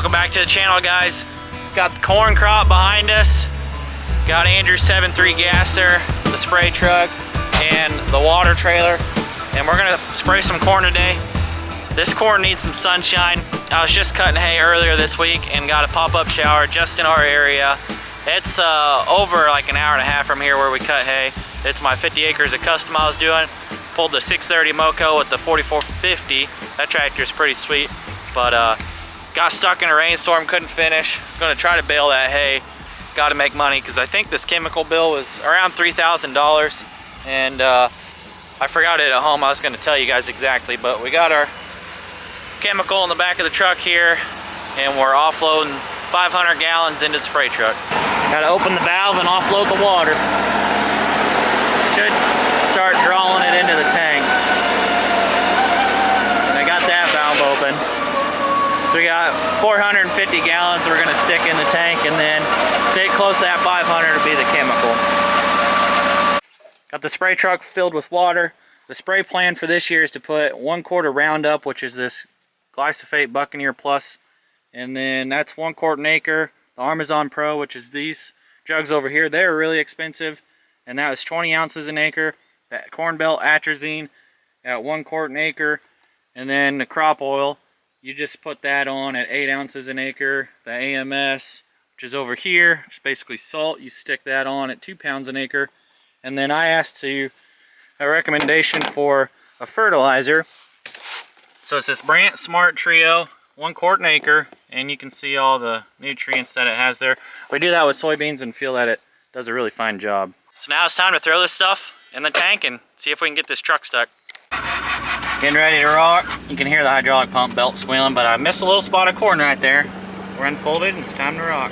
Welcome back to the channel, guys. Got the corn crop behind us. Got Andrew's 7.3 gasser, the spray truck, and the water trailer. And we're gonna spray some corn today. This corn needs some sunshine. I was just cutting hay earlier this week and got a pop-up shower just in our area. It's over like an hour and a half from here where we cut hay. It's my 50 acres of custom I was doing. Pulled the 630 Moco with the 4450. That tractor's pretty sweet, but got stuck in a rainstorm, couldn't finish. Gonna try to bale that hay. Got to make money because I think this chemical bill was around $3,000, and I forgot it at home. I was gonna tell you guys exactly, but we got our chemical in the back of the truck here, and we're offloading 500 gallons into the spray truck. Got to open the valve and offload the water. Should start drawing it into the tank. I got that valve open. So we got 450 gallons we're gonna stick in the tank, and then take close to that 500 to be the chemical. Got the spray truck filled with water. The spray plan for this year is to put 1 quart of Roundup, which is this glyphosate Buccaneer Plus, and then that's 1 quart an acre. The Armazon Pro, which is these jugs over here, they're really expensive, and that was 20 ounces an acre. That Corn Belt Atrazine at 1 quart an acre, and then the crop oil, you just put that on at 8 ounces an acre. The AMS, which is over here, it's basically salt, you stick that on at 2 pounds an acre. And then I asked you a recommendation for a fertilizer. So it's this Brant Smart Trio, 1 quart an acre, and you can see all the nutrients that it has there. We do that with soybeans and feel that it does a really fine job. So now it's time to throw this stuff in the tank and see if we can get this truck stuck. Getting ready to rock. You can hear the hydraulic pump belt squealing, but I missed a little spot of corn right there. We're unfolded and it's time to rock.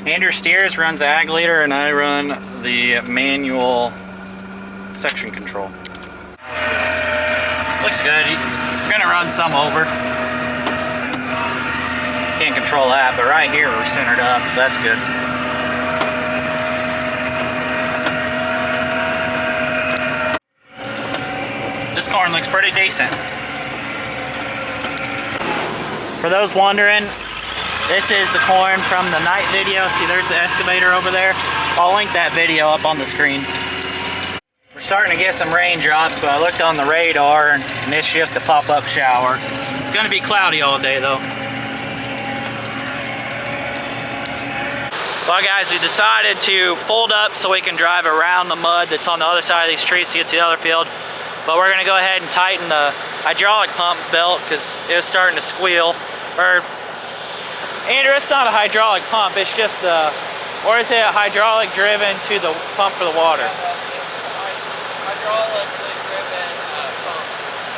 Andrew steers, runs the ag leader, and I run the manual section control. Looks good. You're gonna run some over. Can't control that, but right here we're centered up, so that's good. This corn looks pretty decent. For those wondering, this is the corn from the night video. See, there's the excavator over there. I'll link that video up on the screen. We're starting to get some raindrops, but I looked on the radar and it's just a pop-up shower. It's gonna be cloudy all day though. Well guys, we decided to fold up so we can drive around the mud that's on the other side of these trees to get to the other field. But we're gonna go ahead and tighten the hydraulic pump belt because it was starting to squeal. Or, Andrew, it's not a hydraulic pump, it's just or is it hydraulic driven to the pump for the water? Hydraulically driven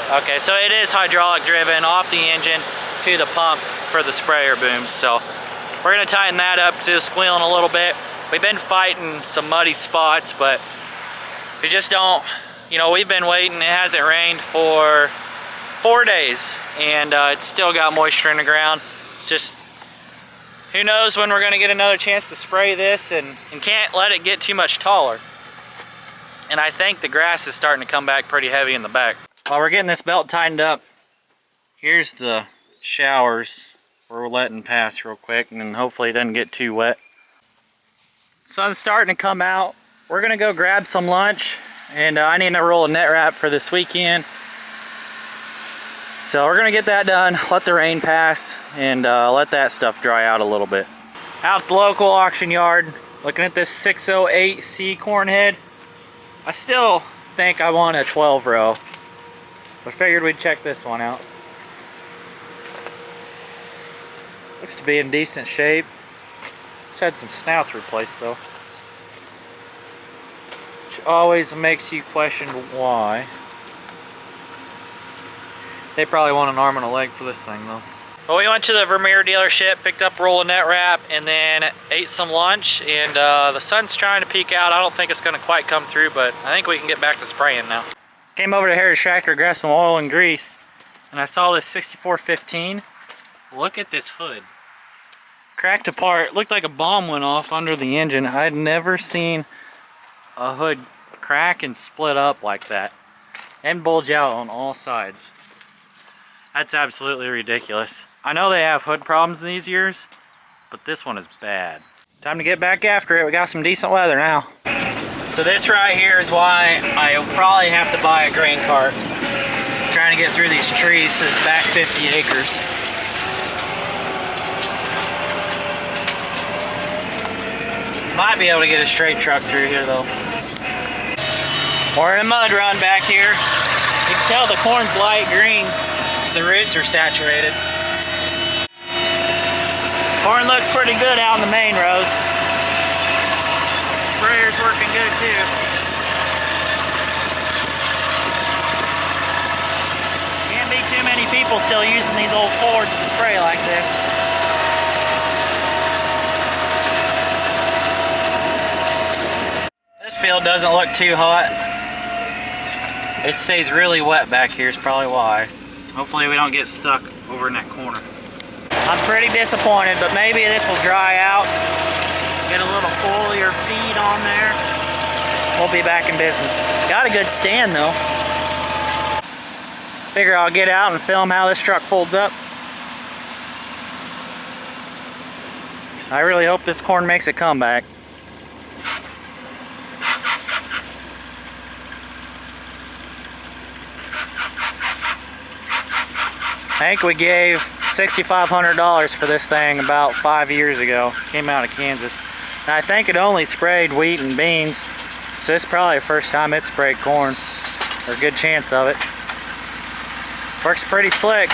pump. Okay, so it is hydraulic driven off the engine to the pump for the sprayer booms. So we're gonna tighten that up because it was squealing a little bit. We've been fighting some muddy spots, but we just don't, you know, we've been waiting. It hasn't rained for 4 days, and it's still got moisture in the ground. It's just, who knows when we're gonna get another chance to spray this, and can't let it get too much taller. And I think the grass is starting to come back pretty heavy in the back. While we're getting this belt tightened up, here's the showers we're letting pass real quick, and then hopefully it doesn't get too wet. Sun's starting to come out. We're gonna go grab some lunch, and I need to roll a net wrap for this weekend. So we're gonna get that done, let the rain pass, and let that stuff dry out a little bit. Out at the local auction yard, looking at this 608C corn head. I still think I want a 12 row, but figured we'd check this one out. Looks to be in decent shape. It's had some snouts replaced though, which always makes you question why. They probably want an arm and a leg for this thing though. Well, we went to the Vermeer dealership, picked up a roll of net wrap, and then ate some lunch, and the sun's trying to peek out. I don't think it's gonna quite come through, but I think we can get back to spraying now. Came over to Heritage Tractor, grabbed some oil and grease, and I saw this 6415. Look at this hood. Cracked apart, looked like a bomb went off under the engine. I'd never seen a hood crack and split up like that and bulge out on all sides. That's absolutely ridiculous. I know they have hood problems these years, but this one is bad. Time to get back after it. We got some decent weather now. So this right here is why I probably have to buy a grain cart. Trying to get through these trees. It's back 50 acres. Might be able to get a straight truck through here though. We're in a mud run back here. You can tell the corn's light green because the roots are saturated. Corn looks pretty good out in the main rows. Sprayer's working good too. Can't be too many people still using these old Fords to spray like this. This field doesn't look too hot. It stays really wet back here, is probably why. Hopefully we don't get stuck over in that corner. I'm pretty disappointed, but maybe this will dry out. Get a little foliar feed on there. We'll be back in business. Got a good stand though. Figure I'll get out and film how this truck folds up. I really hope this corn makes a comeback. I think we gave $6,500 for this thing about 5 years ago. Came out of Kansas. And I think it only sprayed wheat and beans. So this is probably the first time it sprayed corn. Or a good chance of it. Works pretty slick.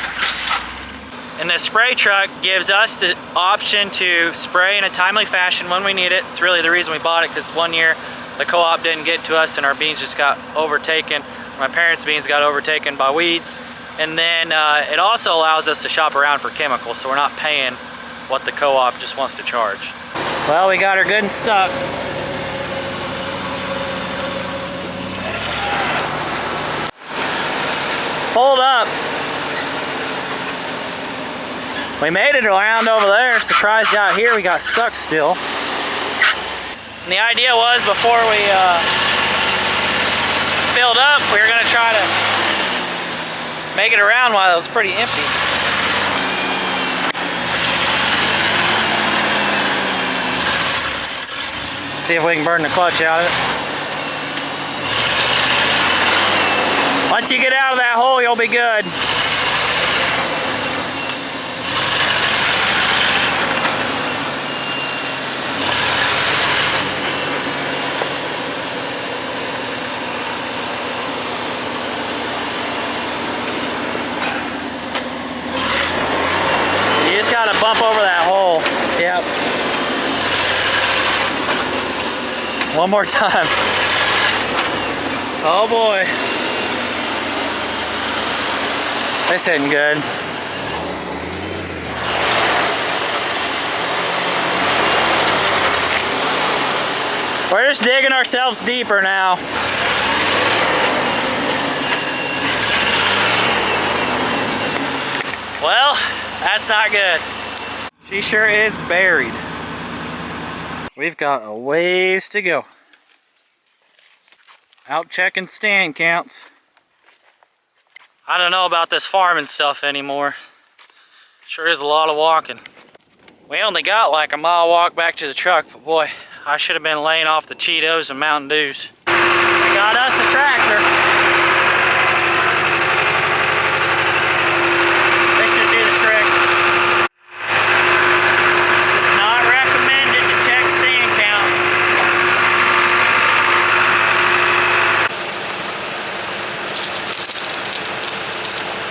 And the spray truck gives us the option to spray in a timely fashion when we need it. It's really the reason we bought it, because one year the co-op didn't get to us and our beans just got overtaken. My parents' beans got overtaken by weeds. And then it also allows us to shop around for chemicals, so we're not paying what the co-op just wants to charge. Well, we got her good and stuck. Pulled up. We made it around over there. Surprised out here we got stuck still. And the idea was before we filled up, we were gonna try to make it around while it was pretty empty. See if we can burn the clutch out of it. Once you get out of that hole, you'll be good. Gotta bump over that hole. Yep. One more time. Oh boy. This isn't good. We're just digging ourselves deeper now. Well, that's not good. She sure is buried. We've got a ways to go. Out checking stand counts. I don't know about this farming stuff anymore. Sure is a lot of walking. We only got like a mile walk back to the truck, but boy, I should have been laying off the Cheetos and Mountain Dews. We got us a tractor. This should do the trick. It's not recommended to check stand counts.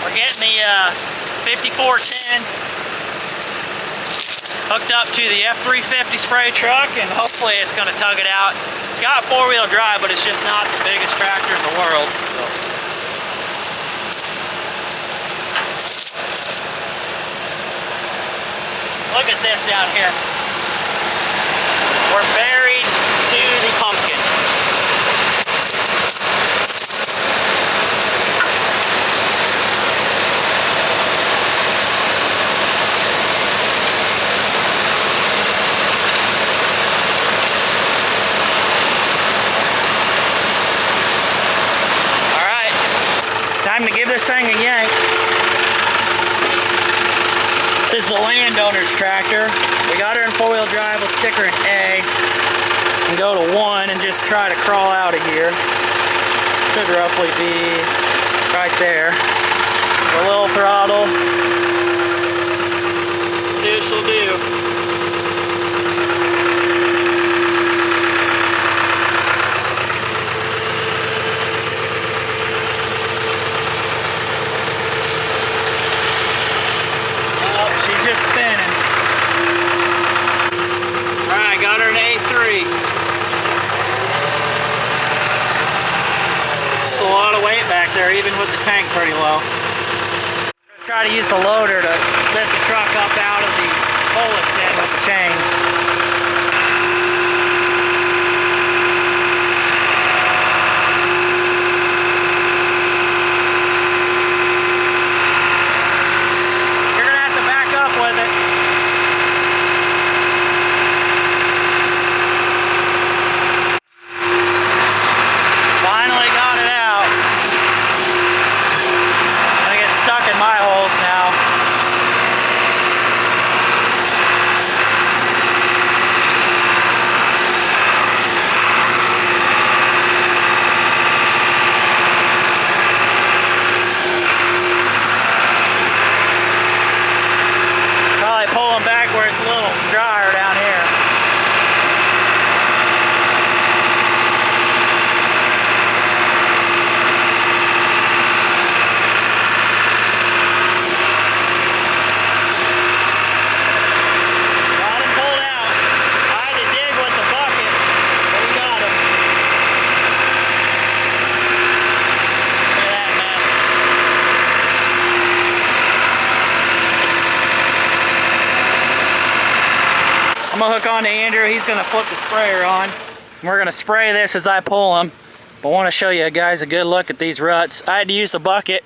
We're getting the 5410 hooked up to the F350 spray truck, and hopefully it's going to tug it out. It's got four-wheel drive, but it's just not the biggest tractor in the world. So. Look at this down here. We're buried to the pumpkin. Time to give this thing a yank. This is the landowner's tractor. We got her in 4-wheel drive. We'll stick her in A and go to 1 and just try to crawl out of here. Should roughly be right there. A little throttle. See what she'll do. Just spinning. Alright, got her in A3. Just a lot of weight back there, even with the tank pretty low. Try to use the loader to lift the truck up out of the hole it's in with the chain. I'm gonna hook on to Andrew. He's gonna flip the sprayer on. We're gonna spray this as I pull them. But I want to show you guys a good look at these ruts. I had to use the bucket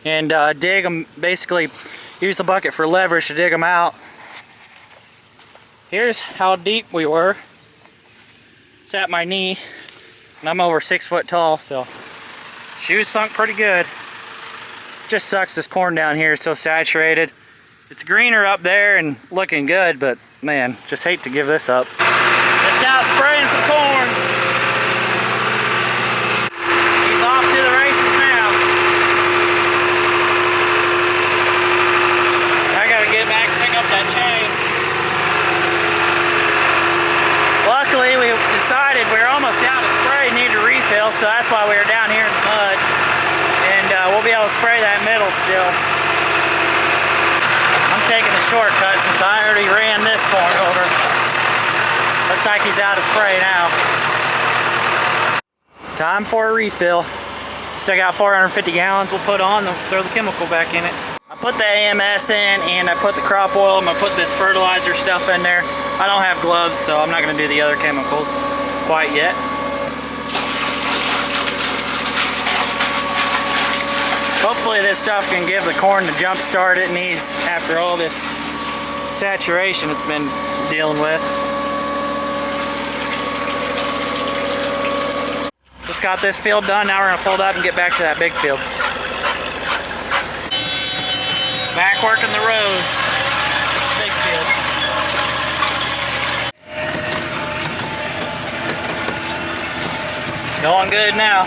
and dig them, basically use the bucket for leverage to dig them out. Here's how deep we were. It's at my knee, and I'm over 6 foot tall, so she was sunk pretty good. Just sucks this corn down here is so saturated. It's greener up there and looking good, but man, just hate to give this up. Just out spraying some corn. He's off to the races now. I gotta get back and pick up that chain. Luckily, we decided we were almost out of spray, need to refill, so that's why we were down here in the mud. And we'll be able to spray that middle still. I'm taking the shortcut since I already ran this corn over. Looks like he's out of spray now. Time for a refill. Still got 450 gallons we'll put on, throw the chemical back in it. I put the AMS in and I put the crop oil. I'm gonna put this fertilizer stuff in there. I don't have gloves, so I'm not gonna do the other chemicals quite yet. Hopefully this stuff can give the corn the jump start it needs after all this saturation it's been dealing with. Just got this field done, now we're gonna fold up and get back to that big field. Back working the rows, big field. Going good now.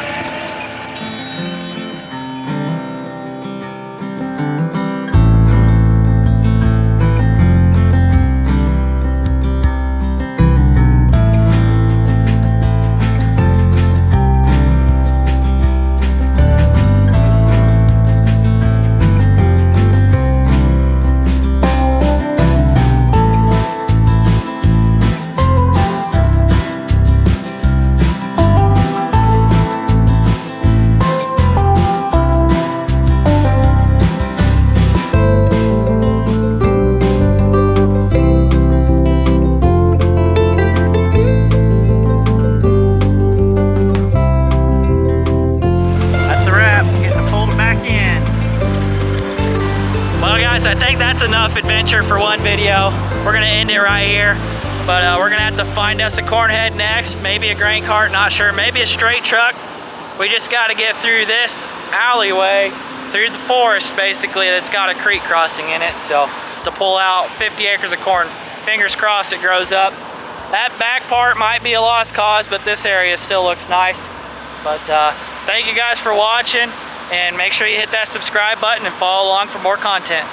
I think that's enough adventure for one video. We're gonna end it right here, but we're gonna have to find us a corn head next, maybe a grain cart, not sure, maybe a straight truck. We just gotta get through this alleyway through the forest basically that's got a creek crossing in it. So to pull out 50 acres of corn, fingers crossed it grows up. That back part might be a lost cause, but this area still looks nice. But thank you guys for watching, and make sure you hit that subscribe button and follow along for more content.